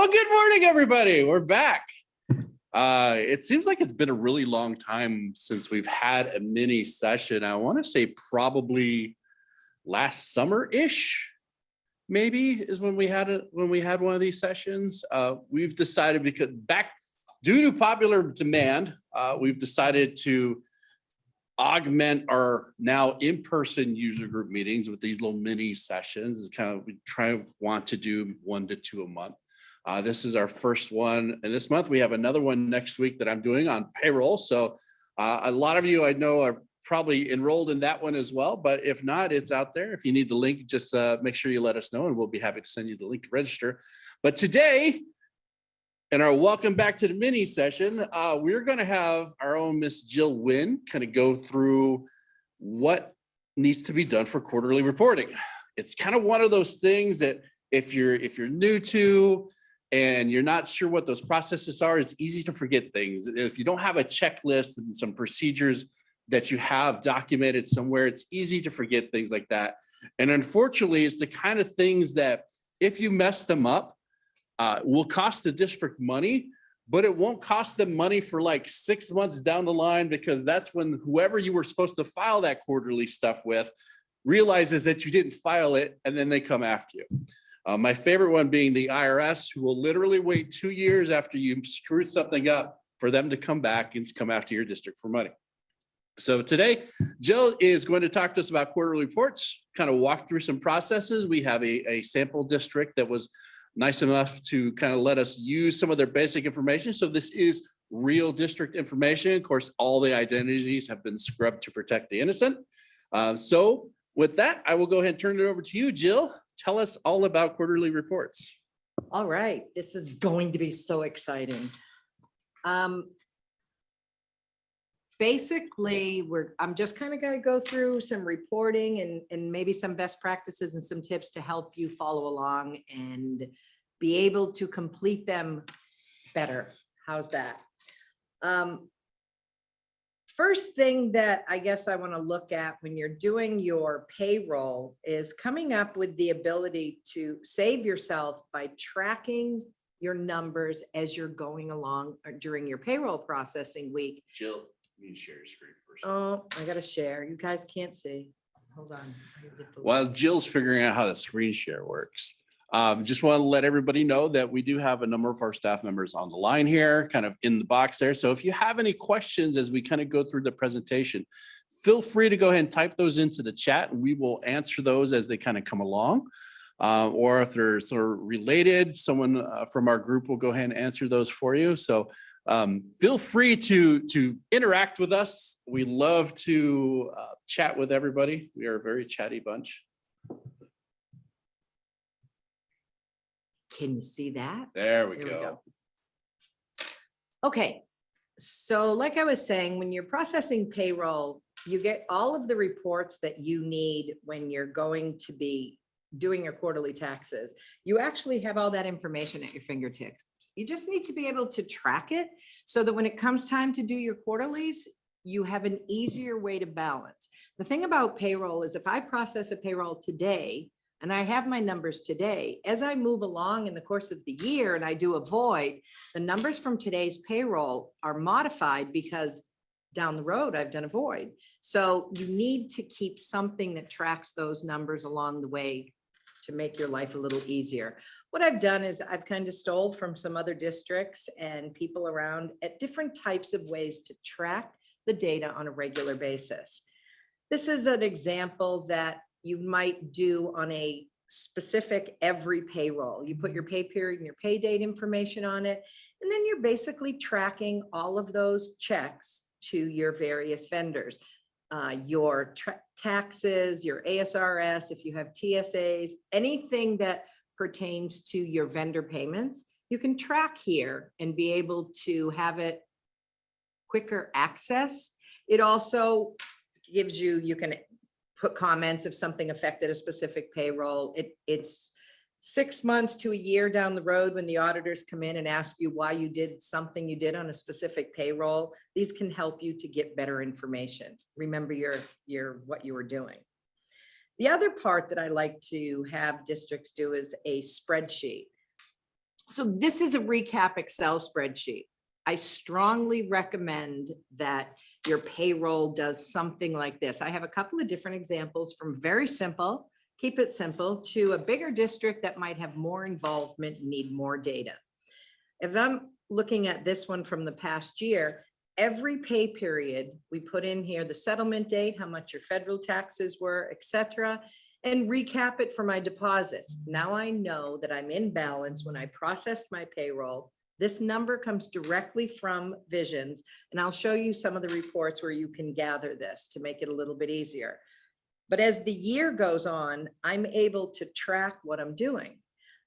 Well, good morning, everybody. We're back. It seems like it's been a really long time since we've had a mini session. I want to say probably last summer-ish, maybe, is when we had one of these sessions. We've decided, because due to popular demand, we've decided to augment our now in-person user group meetings with these little mini sessions. It's kind of, we want to do 1 to 2 a month. This is our first one, and this month we have another one next week that I'm doing on payroll. So a lot of you I know are probably enrolled in that one as well, but if not, it's out there. If you need the link, just make sure you let us know and we'll be happy to send you the link to register. But today, in our welcome back to the mini session, we're going to have our own Miss Jill Wynn kind of go through what needs to be done for quarterly reporting. It's kind of one of those things that if you're new to and you're not sure what those processes are, it's easy to forget things. If you don't have a checklist and some procedures that you have documented somewhere, it's easy to forget things like that. And unfortunately, it's the kind of things that if you mess them up, will cost the district money, but it won't cost them money for like 6 months down the line, because that's when whoever you were supposed to file that quarterly stuff with realizes that you didn't file it, and then they come after you. My favorite one being the IRS, who will literally wait 2 years after you screwed something up for them to come back and come after your district for money. So today, Jill is going to talk to us about quarterly reports, kind of walk through some processes. We have a sample district that was nice enough to kind of let us use some of their basic information. So this is real district information. Of course, all the identities have been scrubbed to protect the innocent. So with that, I will go ahead and turn it over to you, Jill. Tell us all about quarterly reports. All right, this is going to be so exciting. Basically, I'm just kind of going to go through some reporting and maybe some best practices and some tips to help you follow along and be able to complete them better. How's that? First thing that I guess I want to look at when you're doing your payroll is coming up with the ability to save yourself by tracking your numbers as you're going along or during your payroll processing week. Jill, you need to share your screen first. Oh, I got to share. You guys can't see. Hold on. While Jill's figuring out how the screen share works, just want to let everybody know that we do have a number of our staff members on the line here, kind of in the box there. So if you have any questions as we kind of go through the presentation, feel free to go ahead and type those into the chat and we will answer those as they kind of come along. Or if they're sort of related, someone from our group will go ahead and answer those for you. So feel free to interact with us. We love to chat with everybody. We are a very chatty bunch. Can you see that? There we go. Okay, so like I was saying, when you're processing payroll, you get all of the reports that you need when you're going to be doing your quarterly taxes. You actually have all that information at your fingertips. You just need to be able to track it so that when it comes time to do your quarterlies, you have an easier way to balance. The thing about payroll is if I process a payroll today, and I have my numbers today, as I move along in the course of the year and I do a void, the numbers from today's payroll are modified because down the road I've done a void. So you need to keep something that tracks those numbers along the way to make your life a little easier. What I've done is I've kind of stole from some other districts and people around at different types of ways to track the data on a regular basis. This is an example that you might do on a specific every payroll. You put your pay period and your pay date information on it, and then you're basically tracking all of those checks to your various vendors. Your taxes, your ASRS, if you have TSAs, anything that pertains to your vendor payments, you can track here and be able to have it quicker access. It also gives you, you can put comments if something affected a specific payroll. It's 6 months to a year down the road when the auditors come in and ask you why you did something you did on a specific payroll. These can help you to get better information. Remember what you were doing. The other part that I like to have districts do is a spreadsheet. So this is a recap Excel spreadsheet. I strongly recommend that your payroll does something like this. I have a couple of different examples from very simple, keep it simple, to a bigger district that might have more involvement, need more data. If I'm looking at this one from the past year, every pay period, we put in here the settlement date, how much your federal taxes were, etc., and recap it for my deposits. Now I know that I'm in balance when I processed my payroll. This number comes directly from Visions, and I'll show you some of the reports where you can gather this to make it a little bit easier. But as the year goes on, I'm able to track what I'm doing.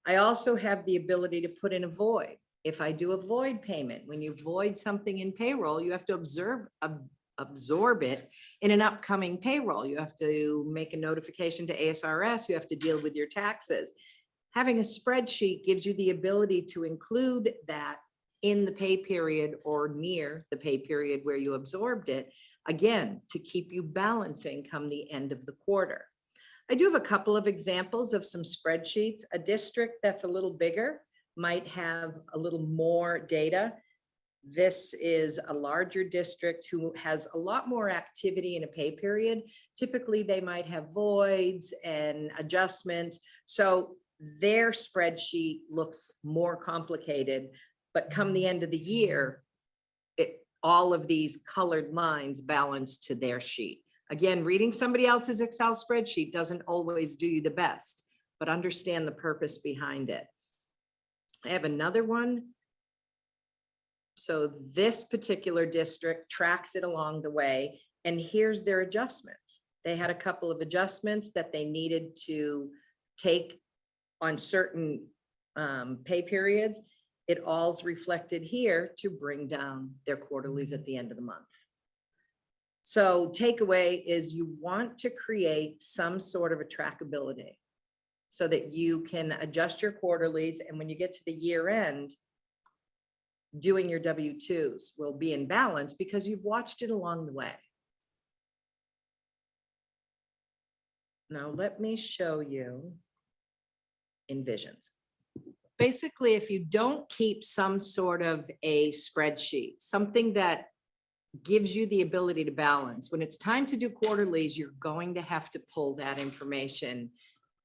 I also have the ability to put in a void. If I do a void payment, when you void something in payroll, you have to absorb it in an upcoming payroll. You have to make a notification to ASRS. You have to deal with your taxes. Having a spreadsheet gives you the ability to include that in the pay period or near the pay period where you absorbed it, again, to keep you balancing come the end of the quarter. I do have a couple of examples of some spreadsheets. A district that's a little bigger might have a little more data. This is a larger district who has a lot more activity in a pay period. Typically, they might have voids and adjustments. So their spreadsheet looks more complicated, but come the end of the year, all of these colored lines balance to their sheet. Again, reading somebody else's Excel spreadsheet doesn't always do you the best, but understand the purpose behind it. I have another one. So this particular district tracks it along the way, and here's their adjustments. They had a couple of adjustments that they needed to take on certain pay periods. It all's reflected here to bring down their quarterlies at the end of the month. So takeaway is you want to create some sort of a trackability so that you can adjust your quarterlies, and when you get to the year end, doing your W-2s will be in balance because you've watched it along the way. Now let me show you in Visions. Basically, if you don't keep some sort of a spreadsheet, something that gives you the ability to balance, when it's time to do quarterlies, you're going to have to pull that information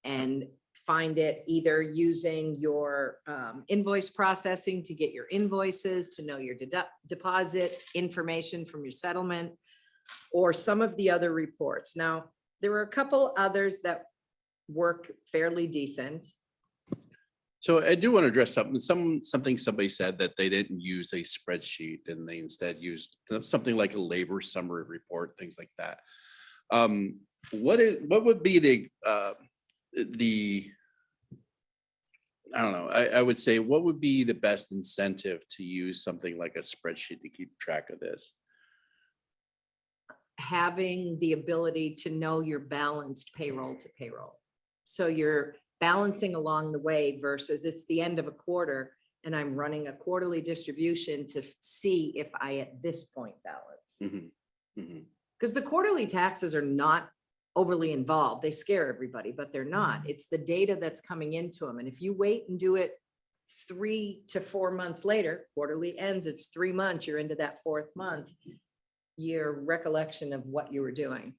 and find it either using your invoice processing to get your invoices, to know your deposit information from your settlement, or some of the other reports. Now, there were a couple others that work fairly decent. So I do want to address something somebody said, that they didn't use a spreadsheet and they instead used something like a labor summary report, things like that. What would be the I don't know, I would say, what would be the best incentive to use something like a spreadsheet to keep track of this? Having the ability to know your balanced payroll to payroll. So you're balancing along the way versus it's the end of a quarter and I'm running a quarterly distribution to see if I at this point balance. Because the quarterly taxes are not overly involved. They scare everybody, but they're not. It's the data that's coming into them. And if you wait and do it 3 to 4 months later, quarterly ends, it's 3 months, you're into that 4th month, your recollection of what you were doing.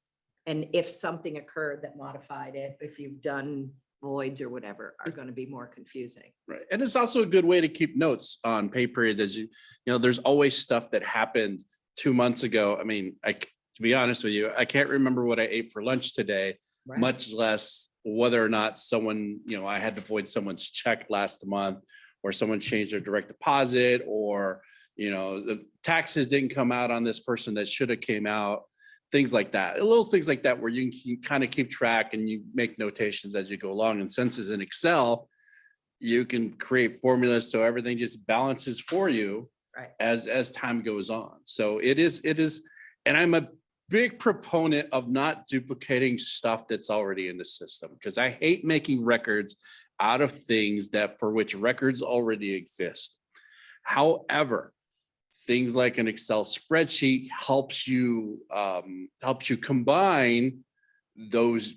And if something occurred that modified it, if you've done voids or whatever, are going to be more confusing. Right. And it's also a good way to keep notes on pay periods, as you know, there's always stuff that happened 2 months ago. I mean, to be honest with you, I can't remember what I ate for lunch today, right, much less whether or not someone, I had to void someone's check last month, or someone changed their direct deposit, or, the taxes didn't come out on this person that should have came out, things like that, little things like that, where you can kind of keep track and you make notations as you go along. And since it's in Excel, you can create formulas so everything just balances for you, right, as time goes on. So it is, and I'm a big proponent of not duplicating stuff that's already in the system, because I hate making records out of things that for which records already exist. However, things like an Excel spreadsheet helps you combine those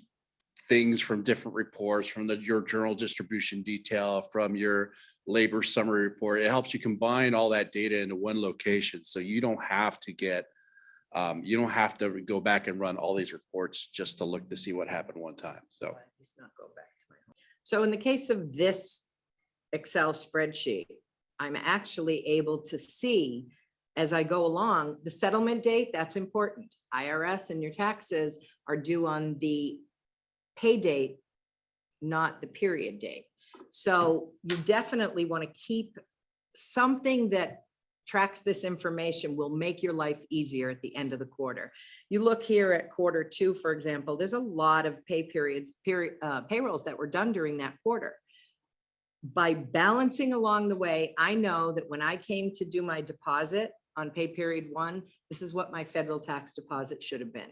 things from different reports, from your journal distribution detail, from your labor summary report. It helps you combine all that data into one location. So you don't have to you don't have to go back and run all these reports just to look to see what happened one time. So So in the case of this Excel spreadsheet, I'm actually able to see as I go along, the settlement date, that's important. IRS and your taxes are due on the pay date, not the period date. So you definitely want to keep something that tracks this information, will make your life easier at the end of the quarter. You look here at Q2, for example, there's a lot of payrolls that were done during that quarter. By balancing along the way, I know that when I came to do my deposit on pay period 1, this is what my federal tax deposit should have been.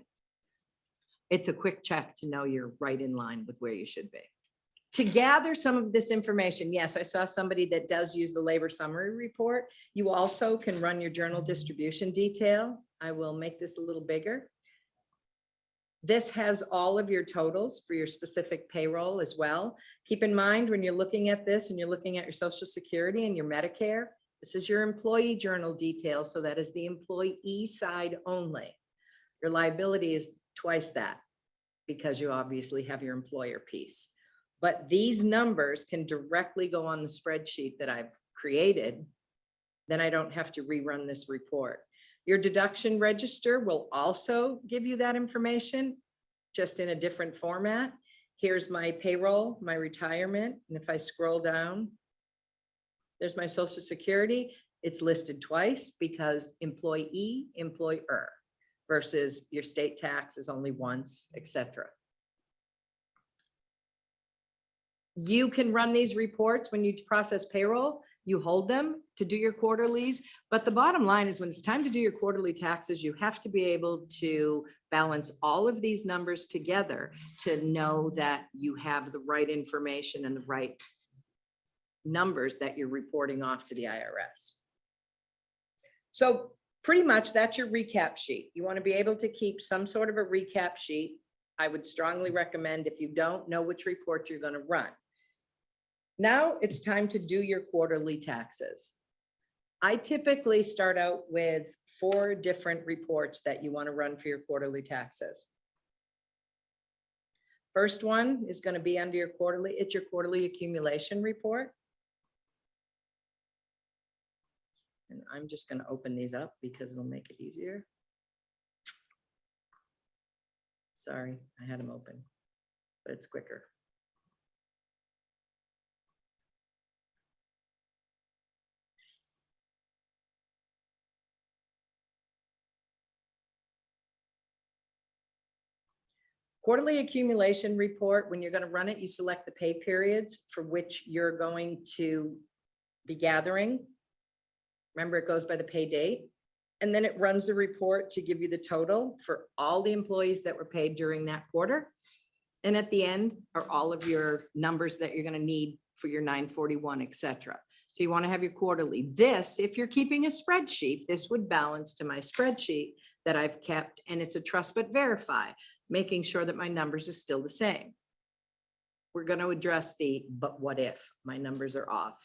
It's a quick check to know you're right in line with where you should be. To gather some of this information, yes, I saw somebody that does use the labor summary report. You also can run your journal distribution detail. I will make this a little bigger. This has all of your totals for your specific payroll as well. Keep in mind when you're looking at this and you're looking at your Social Security and your Medicare, this is your employee journal details. So that is the employee side only. Your liability is twice that because you obviously have your employer piece. But these numbers can directly go on the spreadsheet that I've created. Then I don't have to rerun this report. Your deduction register will also give you that information, just in a different format. Here's my payroll, my retirement. And if I scroll down, there's my Social Security. It's listed twice because employee, employer versus your state tax is only once, etc. You can run these reports when you process payroll, you hold them to do your quarterlies. But the bottom line is when it's time to do your quarterly taxes, you have to be able to balance all of these numbers together to know that you have the right information and the right numbers that you're reporting off to the IRS. So pretty much that's your recap sheet. You want to be able to keep some sort of a recap sheet. I would strongly recommend if you don't know which report you're going to run. Now it's time to do your quarterly taxes. I typically start out with 4 different reports that you want to run for your quarterly taxes. First one is going to be under your quarterly, it's your quarterly accumulation report. And I'm just going to open these up because it'll make it easier. Sorry, I had them open, but it's quicker. Quarterly accumulation report, when you're going to run it, you select the pay periods for which you're going to be gathering. Remember, it goes by the pay date. And then it runs the report to give you the total for all the employees that were paid during that quarter. And at the end are all of your numbers that you're going to need for your 941, etc. So you want to have your quarterly. This, if you're keeping a spreadsheet, this would balance to my spreadsheet that I've kept, and it's a trust but verify, making sure that my numbers are still the same. We're going to address the, but what if my numbers are off?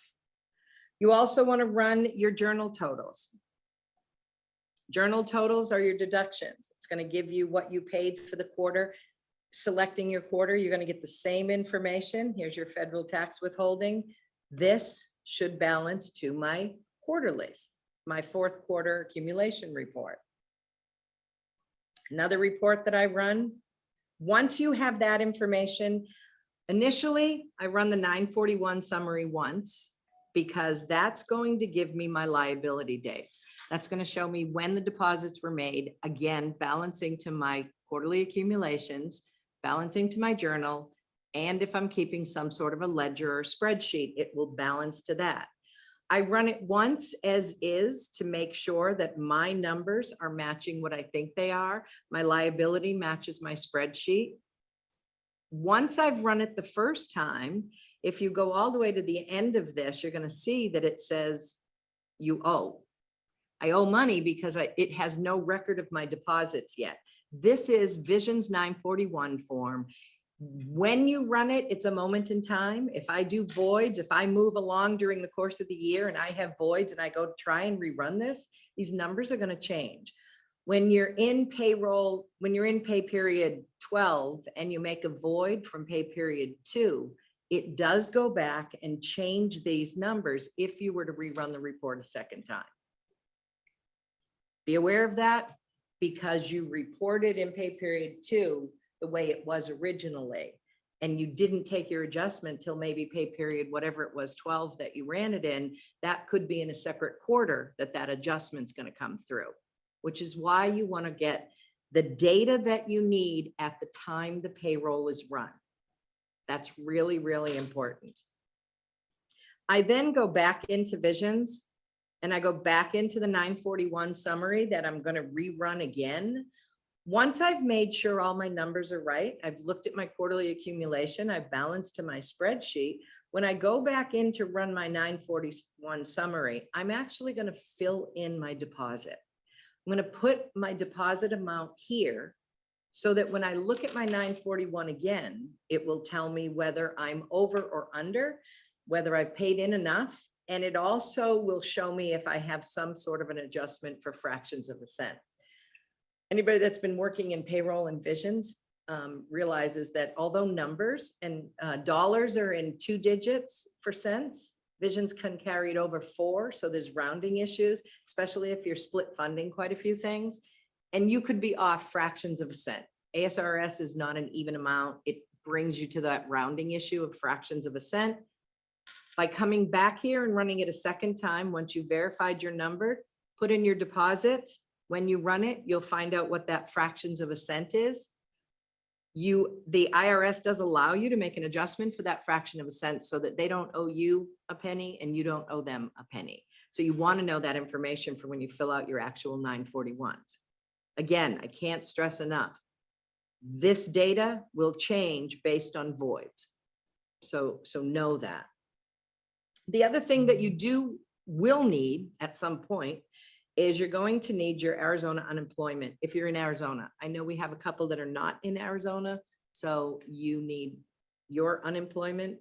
You also want to run your journal totals. Journal totals are your deductions. It's going to give you what you paid for the quarter. Selecting your quarter, you're going to get the same information. Here's your federal tax withholding. This should balance to my quarterlies, my 4th quarter accumulation report. Another report that I run, once you have that information, initially I run the 941 summary once because that's going to give me my liability dates. That's going to show me when the deposits were made, again, balancing to my quarterly accumulations, balancing to my journal, and if I'm keeping some sort of a ledger or spreadsheet, it will balance to that. I run it once as is to make sure that my numbers are matching what I think they are. My liability matches my spreadsheet. Once I've run it the first time, if you go all the way to the end of this, you're going to see that it says you owe. I owe money because it has no record of my deposits yet. This is Vision's 941 form. When you run it, it's a moment in time. If I do voids, if I move along during the course of the year and I have voids and I go try and rerun this, these numbers are going to change. When you're in payroll, when you're in pay period 12 and you make a void from pay period 2, it does go back and change these numbers if you were to rerun the report a second time. Be aware of that, because you reported in pay period 2 the way it was originally, and you didn't take your adjustment till maybe pay period, whatever it was, 12 that you ran it in. That could be in a separate quarter that adjustment's going to come through, which is why you want to get the data that you need at the time the payroll is run. That's really, really important. I then go back into Visions and I go back into the 941 summary that I'm going to rerun again. Once I've made sure all my numbers are right, I've looked at my quarterly accumulation, I've balanced to my spreadsheet. When I go back in to run my 941 summary, I'm actually going to fill in my deposit. I'm going to put my deposit amount here so that when I look at my 941 again, it will tell me whether I'm over or under, whether I've paid in enough. And it also will show me if I have some sort of an adjustment for fractions of a cent. Anybody that's been working in payroll and Visions realizes that although numbers and dollars are in 2 digits for cents, Visions can carry it over 4. So there's rounding issues, especially if you're split funding quite a few things. And you could be off fractions of a cent. ASRS is not an even amount. It brings you to that rounding issue of fractions of a cent. By coming back here and running it a second time, once you verified your number, put in your deposits. When you run it, you'll find out what that fractions of a cent is. The IRS does allow you to make an adjustment for that fraction of a cent so that they don't owe you a penny and you don't owe them a penny. So you want to know that information for when you fill out your actual 941s. Again, I can't stress enough. This data will change based on voids. So know that. The other thing that you will need at some point is you're going to need your Arizona unemployment. If you're in Arizona, I know we have a couple that are not in Arizona, so you need your unemployment.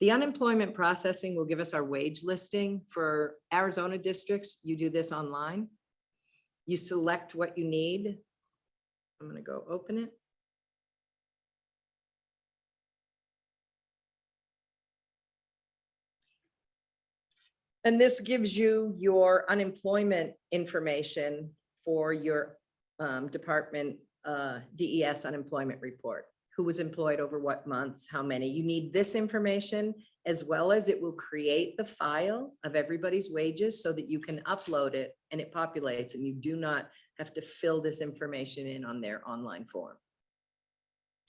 The unemployment processing will give us our wage listing for Arizona districts. You do this online. You select what you need. I'm going to go open it. And this gives you your unemployment information for your department DES unemployment report. Who was employed over what months, how many. You need this information, as well as it will create the file of everybody's wages so that you can upload it and it populates and you do not have to fill this information in on their online form.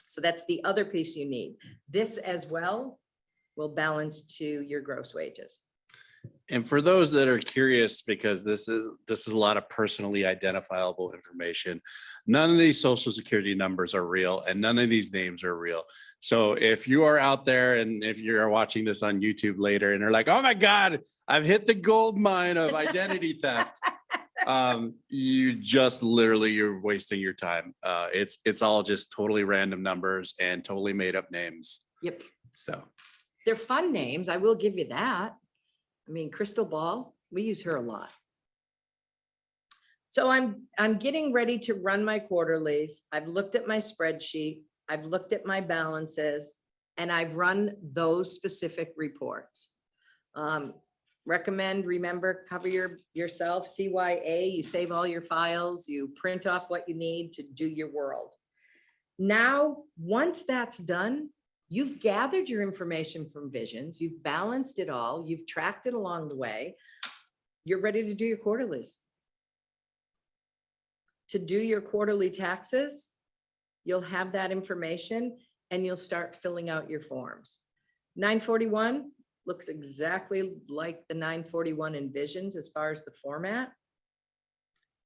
So that's the other piece you need. This as well will balance to your gross wages. And for those that are curious, because this is a lot of personally identifiable information, none of these social security numbers are real and none of these names are real. So if you are out there and if you're watching this on YouTube later and they're like, oh my God, I've hit the gold mine of identity theft. You just literally, you're wasting your time. It's all just totally random numbers and totally made up names. Yep. So they're fun names. I will give you that. I mean, Crystal Ball, we use her a lot. So I'm getting ready to run my quarterlies. I've looked at my spreadsheet. I've looked at my balances and I've run those specific reports. Remember, cover yourself, CYA, you save all your files, you print off what you need to do your world. Now, once that's done, you've gathered your information from Visions, you've balanced it all, you've tracked it along the way, you're ready to do your quarterlies. To do your quarterly taxes, you'll have that information and you'll start filling out your forms. 941 looks exactly like the 941 in Visions as far as the format.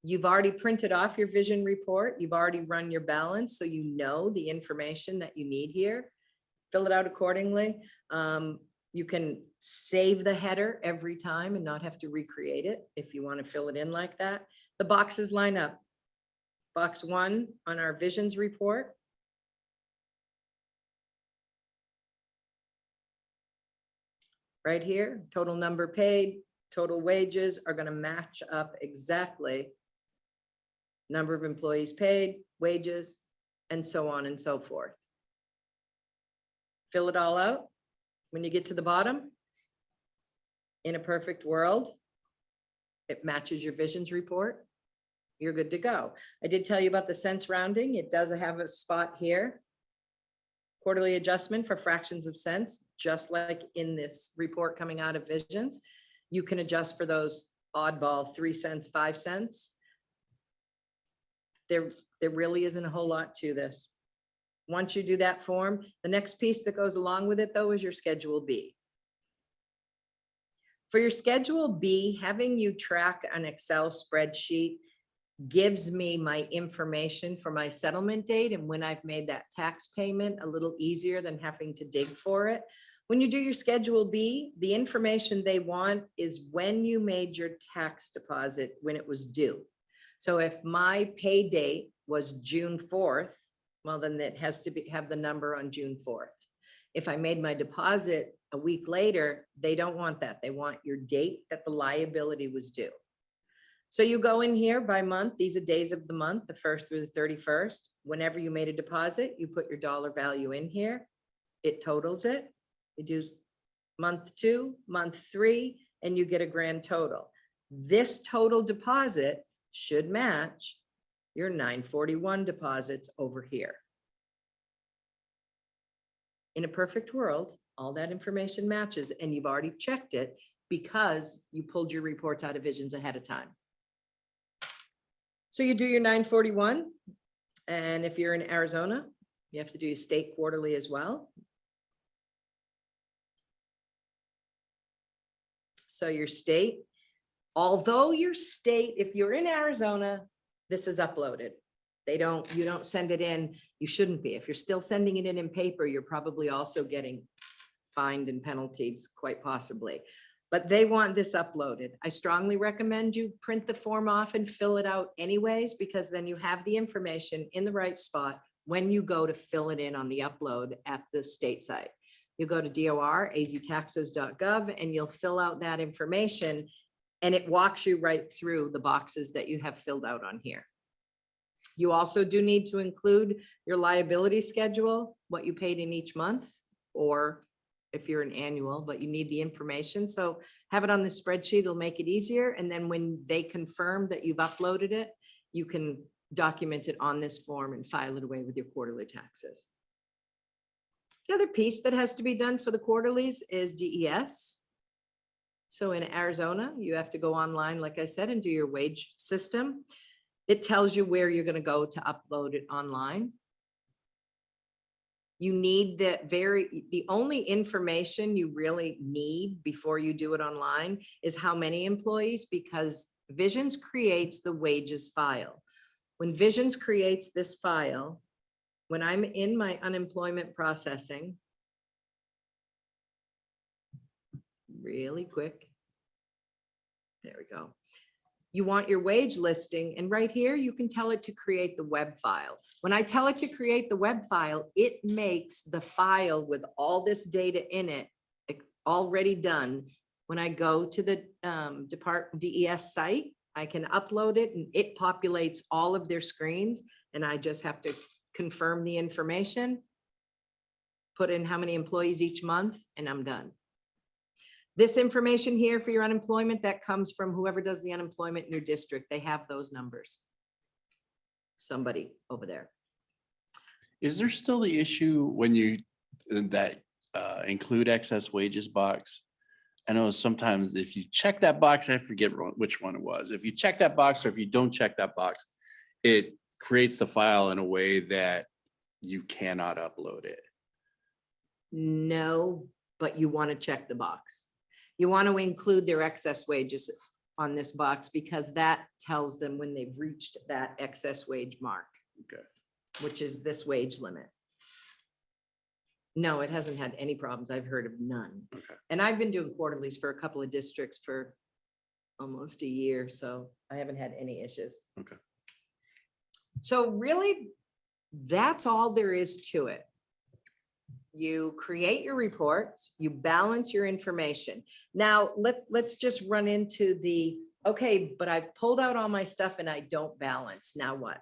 You've already printed off your Vision report. You've already run your balance, so you know the information that you need here. Fill it out accordingly. You can save the header every time and not have to recreate it if you want to fill it in like that. The boxes line up. Box 1 on our Visions report right here, total number paid, total wages are going to match up exactly. Number of employees paid, wages, and so on and so forth. Fill it all out. When you get to the bottom, in a perfect world, it matches your visions report. You're good to go. I did tell you about the cents rounding. It does have a spot here. Quarterly adjustment for fractions of cents, just like in this report coming out of visions. You can adjust for those oddball 3 cents, 5 cents. There really isn't a whole lot to this. Once you do that form, the next piece that goes along with it though is your Schedule B. For your Schedule B, having you track an Excel spreadsheet gives me my information for my settlement date and when I've made that tax payment a little easier than having to dig for it. When you do your Schedule B, the information they want is when you made your tax deposit, when it was due. So if my pay date was June 4th, well, then it has to have the number on June 4th. If I made my deposit a week later, they don't want that. They want your date that the liability was due. So you go in here by month. These are days of the month, the 1st through the 31st. Whenever you made a deposit, you put your dollar value in here. It totals it. You do month 2, month 3, and you get a grand total. This total deposit should match your 941 deposits over here. In a perfect world, all that information matches and you've already checked it because you pulled your reports out of visions ahead of time. So you do your 941, and if you're in Arizona, you have to do your state quarterly as well. So your state, although your state, if you're in Arizona, this is uploaded. You don't send it in. You shouldn't be. If you're still sending it in paper, you're probably also getting fined and penalties, quite possibly. But they want this uploaded. I strongly recommend you print the form off and fill it out anyways, because then you have the information in the right spot when you go to fill it in on the upload at the state site. You go to DOR.aztaxes.gov and you'll fill out that information and it walks you right through the boxes that you have filled out on here. You also do need to include your liability schedule, what you paid in each month, or if you're an annual, but you need the information. So have it on the spreadsheet, it'll make it easier. And then when they confirm that you've uploaded it, you can document it on this form and file it away with your quarterly taxes. The other piece that has to be done for the quarterlies is DES. So in Arizona, you have to go online, like I said, and do your wage system. It tells you where you're going to go to upload it online. You need the only information you really need before you do it online is how many employees, because Visions creates the wages file. When Visions creates this file, when I'm in my unemployment processing, really quick, there we go. You want your wage listing, and right here you can tell it to create the web file. When I tell it to create the web file, it makes the file with all this data in it already done. When I go to the DES site, I can upload it and it populates all of their screens, and I just have to confirm the information, put in how many employees each month, and I'm done. This information here for your unemployment, that comes from whoever does the unemployment in your district. They have those numbers. Somebody over there. Is there still the issue when you include excess wages box? I know sometimes if you check that box, I forget which one it was. If you check that box or if you don't check that box, it creates the file in a way that you cannot upload it. No, but you want to check the box. You want to include their excess wages on this box because that tells them when they've reached that excess wage mark. Okay. Which is this wage limit. No, it hasn't had any problems. I've heard of none. Okay. And I've been doing quarterlies for a couple of districts for almost a year, so I haven't had any issues. Okay. So really, that's all there is to it. you create your reports, you balance your information. Now, let's just run into the, okay, but I've pulled out all my stuff and I don't balance. Now what?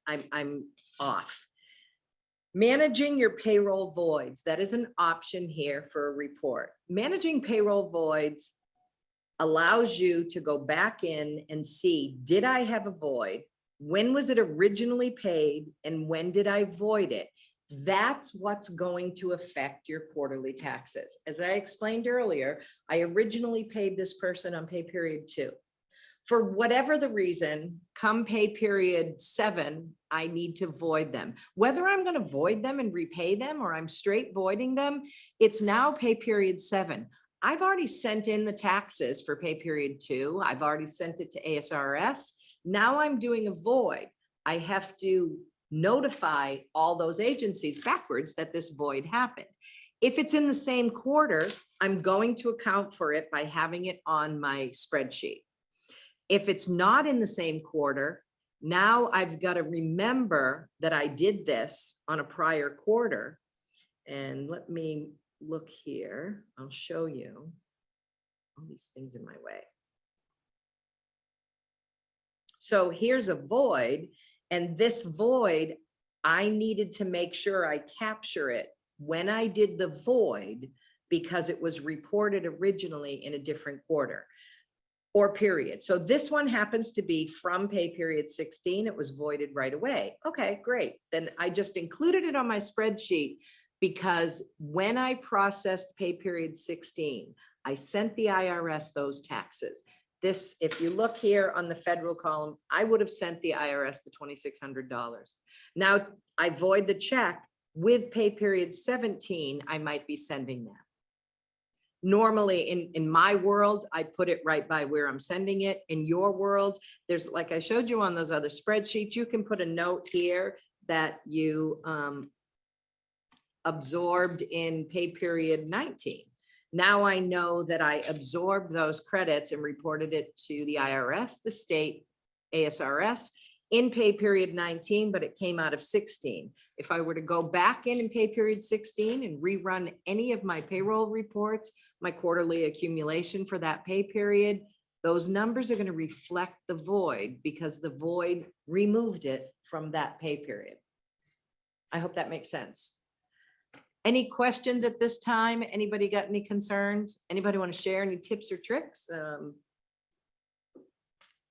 I'm off. Managing your payroll voids, that is an option here for a report. Managing payroll voids allows you to go back in and see, did I have a void? When was it originally paid? And when did I void it? That's what's going to affect your quarterly taxes. As I explained earlier, I originally paid this person on pay period 2. For whatever the reason, come pay period 7, I need to void them. Whether I'm going to void them and repay them or I'm straight voiding them, it's now pay period 7. I've already sent in the taxes for pay period 2. I've already sent it to ASRS. Now I'm doing a void. I have to notify all those agencies backwards that this void happened. If it's in the same quarter, I'm going to account for it by having it on my spreadsheet. If it's not in the same quarter, now I've got to remember that I did this on a prior quarter. And let me look here. I'll show you all these things in my way. So here's a void, and this void, I needed to make sure I capture it when I did the void because it was reported originally in a different quarter or period. So this one happens to be from pay period 16. It was voided right away. Okay, great. Then I just included it on my spreadsheet because when I processed pay period 16, I sent the IRS those taxes. This, if you look here on the federal column, I would have sent the IRS the $2,600. Now I void the check with pay period 17, I might be sending that. Normally in my world, I put it right by where I'm sending it. In your world, there's, like I showed you on those other spreadsheets, you can put a note here that you absorbed in pay period 19. Now I know that I absorbed those credits and reported it to the IRS, the state, ASRS in pay period 19, but it came out of 16. If I were to go back in pay period 16 and rerun any of my payroll reports, my quarterly accumulation for that pay period, those numbers are going to reflect the void because the void removed it from that pay period. I hope that makes sense. Any questions at this time? Anybody got any concerns? Anybody want to share any tips or tricks?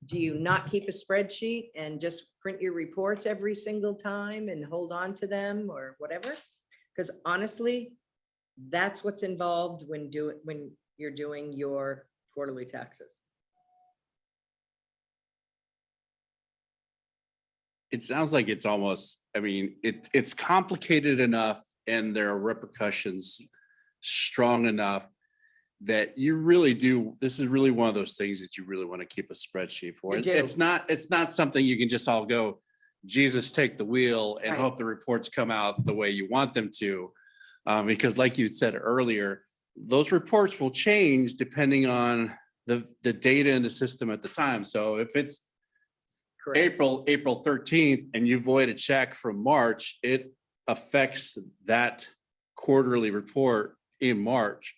Do you not keep a spreadsheet and just print your reports every single time and hold on to them or whatever? Because honestly, that's what's involved when you're doing your quarterly taxes. It sounds like it's almost, I mean, it's complicated enough and there are repercussions strong enough that you really do. This is really one of those things that you really want to keep a spreadsheet for. It's not something you can just all go, Jesus, take the wheel and hope the reports come out the way you want them to. Because like you said earlier, those reports will change depending on the data in the system at the time. So if it's April 13th and you void a check from March, it affects that quarterly report in March.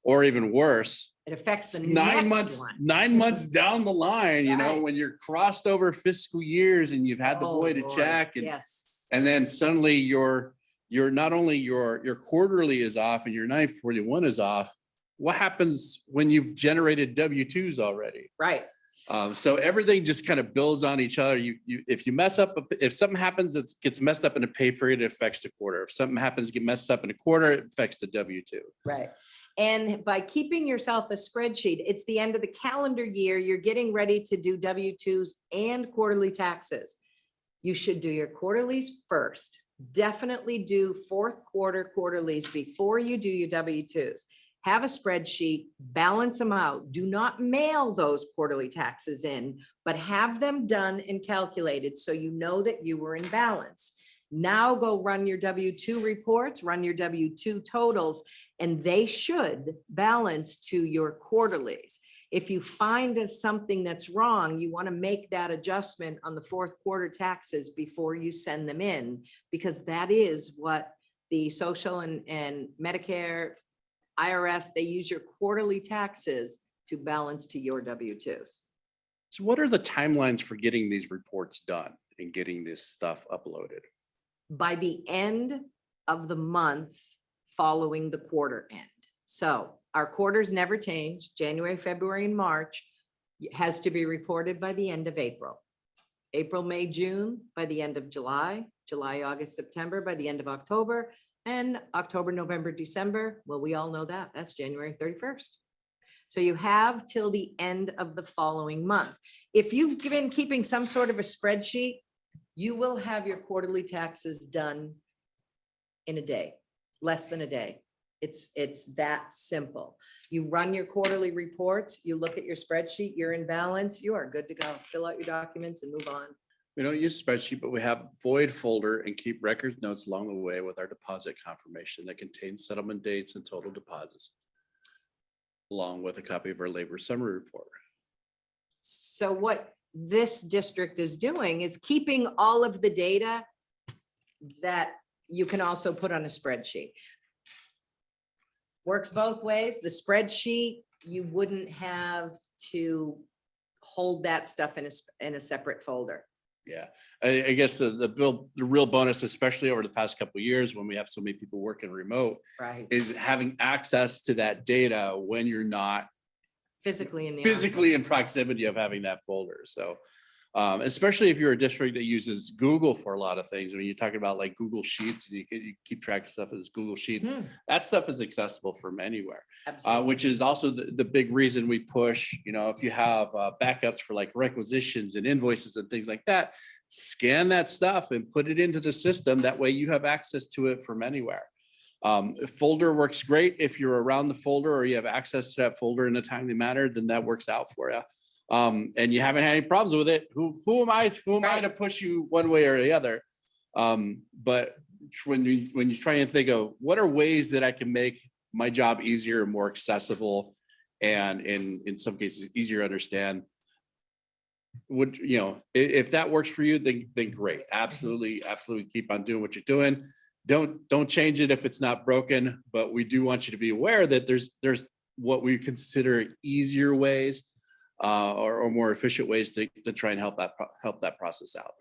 Or even worse, it affects the 9 months, 9 months down the line, you know, when you're crossed over fiscal years and you've had to void a check, and then suddenly you're not only your quarterly is off and your 941 is off. What happens when you've generated W-2s already? Right. So everything just kind of builds on each other. If you mess up, if something happens that gets messed up in a pay period, it affects the quarter. If something happens get messed up in a quarter, it affects the W-2. Right. And by keeping yourself a spreadsheet, it's the end of the calendar year. You're getting ready to do W-2s and quarterly taxes. You should do your quarterlies first. Definitely do fourth quarter quarterlies before you do your W-2s. Have a spreadsheet, balance them out. Do not mail those quarterly taxes in, but have them done and calculated so you know that you were in balance. Now go run your W-2 reports, run your W-2 totals, and they should balance to your quarterlies. If you find something that's wrong, you want to make that adjustment on the fourth quarter taxes before you send them in, because that is what the social and Medicare, IRS, they use your quarterly taxes to balance to your W-2s. So what are the timelines for getting these reports done and getting this stuff uploaded? By the end of the month following the quarter end. So our quarters never change. January, February, and March has to be reported by the end of April. April, May, June by the end of July, July, August, September by the end of October, and October, November, December. Well, we all know that. That's January 31st. So you have till the end of the following month. If you've been keeping some sort of a spreadsheet, you will have your quarterly taxes done in a day, less than a day. It's that simple. You run your quarterly reports, you look at your spreadsheet, you're in balance, you are good to go. Fill out your documents and move on. We don't use spreadsheet, but we have a void folder and keep records notes along the way with our deposit confirmation that contains settlement dates and total deposits, along with a copy of our labor summary report. So what this district is doing is keeping all of the data that you can also put on a spreadsheet. Works both ways. The spreadsheet, you wouldn't have to hold that stuff in a separate folder. Yeah, I guess the real bonus, especially over the past couple of years when we have so many people working remote, Right. is having access to that data when you're not Physically in the physically in proximity of having that folder. So especially if you're a district that uses Google for a lot of things. When you're talking about like Google Sheets, and you keep track of stuff as Google Sheets, that stuff is accessible from anywhere, which is also the big reason we push, you know, if you have backups for like requisitions and invoices and things like that, scan that stuff and put it into the system. That way you have access to it from anywhere. Folder works great. If you're around the folder or you have access to that folder in a timely manner, then that works out for you. And you haven't had any problems with it. Who am I to push you one way or the other? But when you try and think of what are ways that I can make my job easier and more accessible, and in some cases easier to understand, would, you know, if that works for you, then great. Absolutely keep on doing what you're doing. Don't change it if it's not broken, but we do want you to be aware that there's what we consider easier ways or more efficient ways to try and help that process out.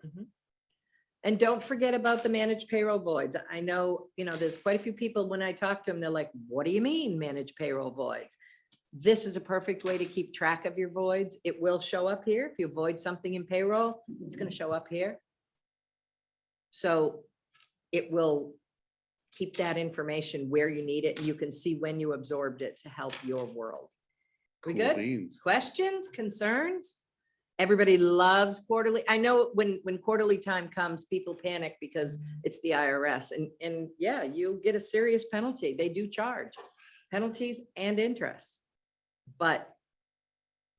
And don't forget about the managed payroll voids. I know, you know, there's quite a few people, when I talk to them, they're like, what do you mean managed payroll voids? This is a perfect way to keep track of your voids. It will show up here. If you void something in payroll, it's going to show up here. So it will keep that information where you need it. And you can see when you absorbed it to help your world. We good? Beans. Questions, concerns? Everybody loves quarterly. I know when quarterly time comes, people panic because it's the IRS, and yeah, you get a serious penalty. They do charge penalties and interest, but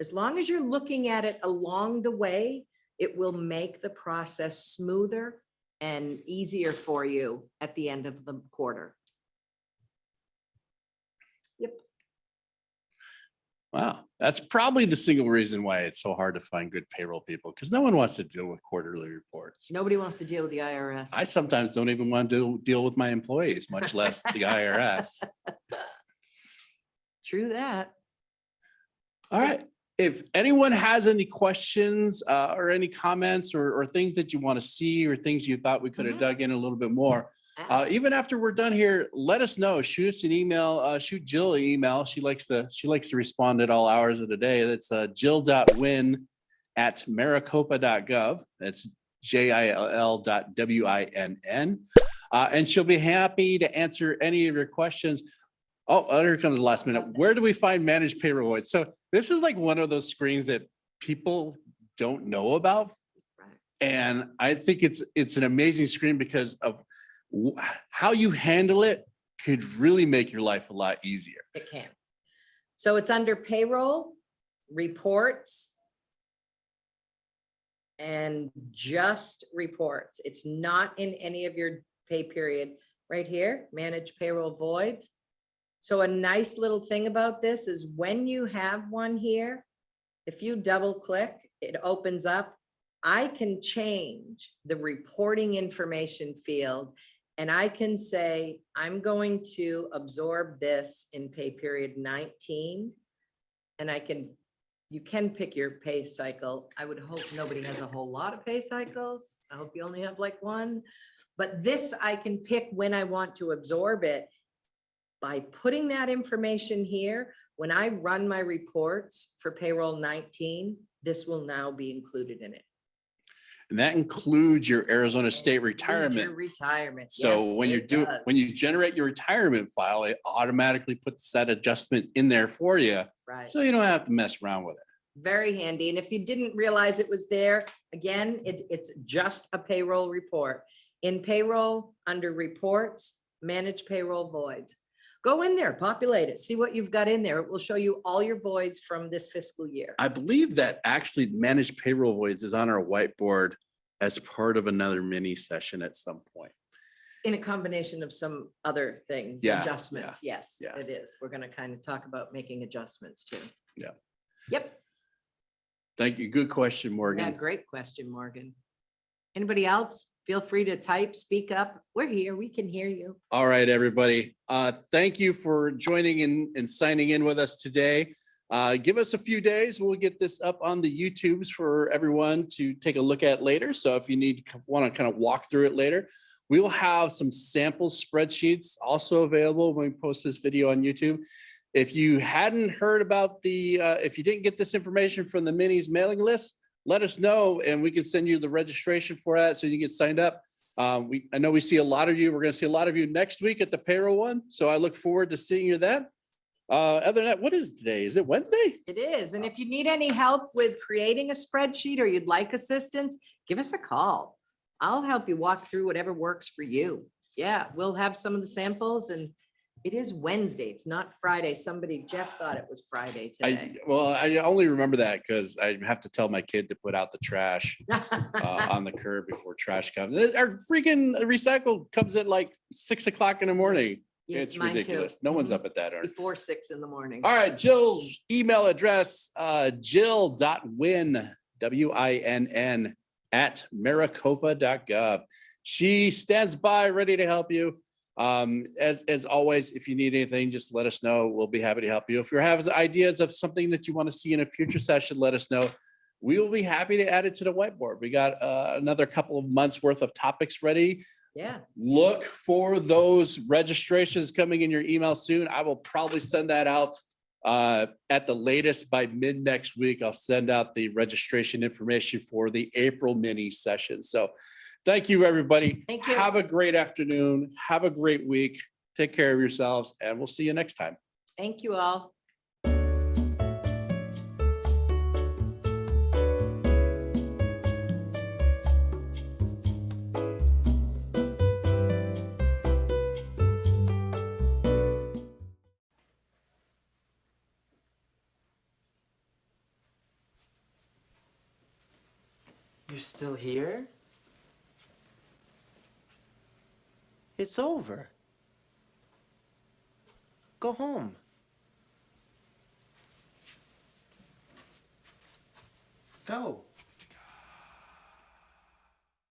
as long as you're looking at it along the way, it will make the process smoother and easier for you at the end of the quarter. Yep. Wow, that's probably the single reason why it's so hard to find good payroll people, because no one wants to deal with quarterly reports. Nobody wants to deal with the IRS. I sometimes don't even want to deal with my employees, much less the IRS. True that. All right. If anyone has any questions or any comments or things that you want to see or things you thought we could have dug in a little bit more, even after we're done here, let us know. Shoot us an email. Shoot Jill an email. She likes to respond at all hours of the day. That's jill.winn@maricopa.gov. That's JILL.WINN. And she'll be happy to answer any of your questions. Oh, here comes the last minute. Where do we find managed payroll voids? So this is like one of those screens that people don't know about. And I think it's an amazing screen because of how you handle it could really make your life a lot easier. It can. So it's under payroll, reports, and just reports. It's not in any of your pay period. Right here, manage payroll voids. So a nice little thing about this is when you have one here, if you double click, it opens up. I can change the reporting information field And I can say, I'm going to absorb this in pay period 19. And you can pick your pay cycle. I would hope nobody has a whole lot of pay cycles. I hope you only have like one. But this, I can pick when I want to absorb it. By putting that information here, when I run my reports for payroll 19, this will now be included in it. And that includes your Arizona State Includes retirement. your retirement. So Yes, when you generate your retirement file, it automatically puts that adjustment in there for you. right. So you don't have to mess around with it. Very handy. And if you didn't realize it was there, again, it's just a payroll report. In payroll, under reports, manage payroll voids. Go in there, populate it, see what you've got in there. It will show you all your voids from this fiscal year. I believe that actually managed payroll voids is on our whiteboard as part of another mini session at some point. In a combination of some other things, Yeah, adjustments. Yes, yeah. it is. We're going to kind of talk about making adjustments too. Yeah. Yep. Thank you. Good question, Yeah, Morgan. great question, Morgan. Anybody else? Feel free to type, speak up. We're here. We can hear you. All right, everybody. Thank you for joining in and signing in with us today. Give us a few days. We'll get this up on the YouTubes for everyone to take a look at later. So if you want to kind of walk through it later, we will have some sample spreadsheets also available when we post this video on YouTube. If you hadn't heard about if you didn't get this information from the minis mailing list, let us know and we can send you the registration for that so you get signed up. I know we see a lot of you. We're going to see a lot of you next week at the payroll one. So I look forward to seeing you then. Other than that, what is today? Is it Wednesday? It is. And if you need any help with creating a spreadsheet or you'd like assistance, give us a call. I'll help you walk through whatever works for you. Yeah, we'll have some of the samples and it is Wednesday. It's not Friday. Jeff thought it was Friday today. I only remember that because I have to tell my kid to put out the trash on the curb before trash comes. Our freaking recycle comes at like 6 o'clock in the morning. Yes, It's mine too. ridiculous. No one's Mhm. up at that hour. Before 6 in the morning. All right, Jill's email address, jill.winn, WINN, at maricopa.gov. She stands by, ready to help you. As always, if you need anything, just let us know. We'll be happy to help you. If you have ideas of something that you want to see in a future session, let us know. We will be happy to add it to the whiteboard. We got another couple of months worth of topics ready. Yeah. Look for those registrations coming in your email soon. I will probably send that out at the latest by mid next week. I'll send out the registration information for the April mini session. So thank you, everybody. Thank you. Have a great afternoon. Have a great week. Take care of yourselves, and we'll see you next time. Thank you all. You're still here? It's over. Go home. Go.